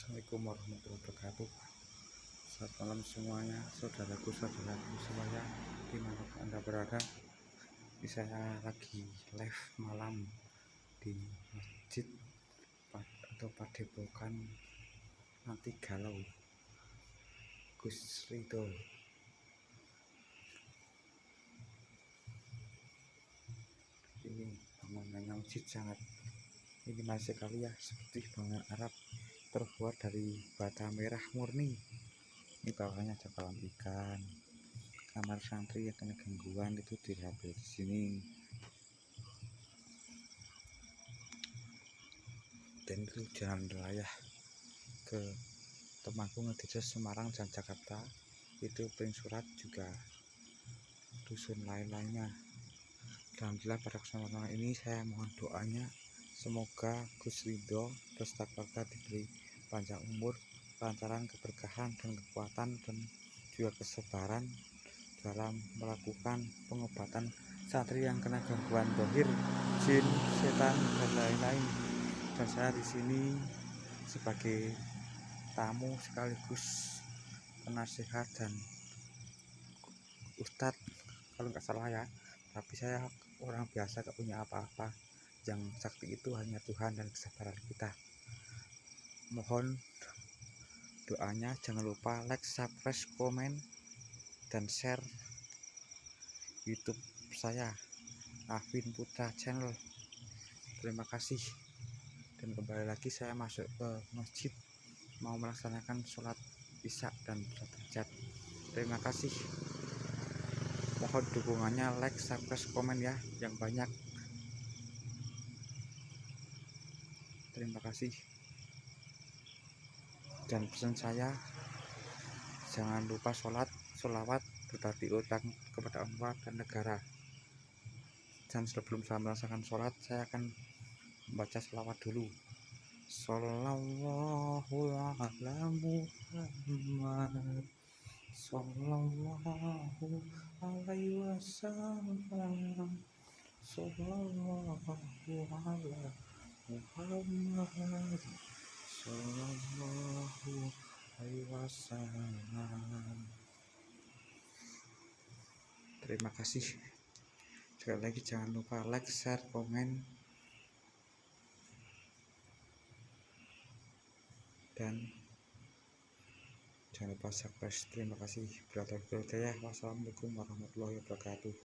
Assalamualaikum warahmatullahi wabarakatuh. Selamat malam semuanya, saudaraku semuanya dimanapun Anda berada. Ini saya lagi live malam di masjid atau padepokan Nanti Galau Gus Ridho. Ini bangunannya masjid sangat minimalis sekali ya, seperti bangunan Arab terbuat dari bata merah murni. Ini bawahnya ada kolam ikan, kamar santri yang kena gangguan itu diambil di sini. Dan itu jalan raya ke Temanggung, Ngedesa, Semarang, dan Jakarta. Itu Pring Surat juga dusun lain-lainnya. Alhamdulillah pada kesempatan ini saya mohon doanya semoga Gus Ridho beserta keluarga diberi panjang umur, kelancaran, keberkahan, dan kekuatan, dan juga kesabaran dalam melakukan pengobatan santri yang kena gangguan dohir, jin, setan, dan lain-lain. Dan saya di sini sebagai tamu sekaligus penasihat dan ustadz kalau nggak salah ya, tapi saya orang biasa, gak punya apa-apa. Yang sakti itu hanya Tuhan dan kesabaran kita. Mohon doanya, jangan lupa like, subscribe, komen, dan share YouTube saya, Afin Putra Channel. Terima kasih. Dan kembali lagi saya masuk ke masjid mau melaksanakan sholat isya dan sholat hajat. Terima kasih. Mohon dukungannya, like, subscribe, komen ya yang banyak. Terima kasih. Dan pesan saya, jangan lupa sholawat, berbagi utang kepada Allah dan negara. Dan sebelum saya melaksanakan sholat, saya akan membaca sholawat dulu. Shallallahu ala Muhammad, sallallahu alaihi wasallam, sallallahu ala Muhammad, sallallahu alaihi wasallam. Terima kasih. Sekali lagi jangan lupa like, share, komen, dan jangan lupa subscribe. Terima kasih. Wassalamualaikum warahmatullahi wabarakatuh.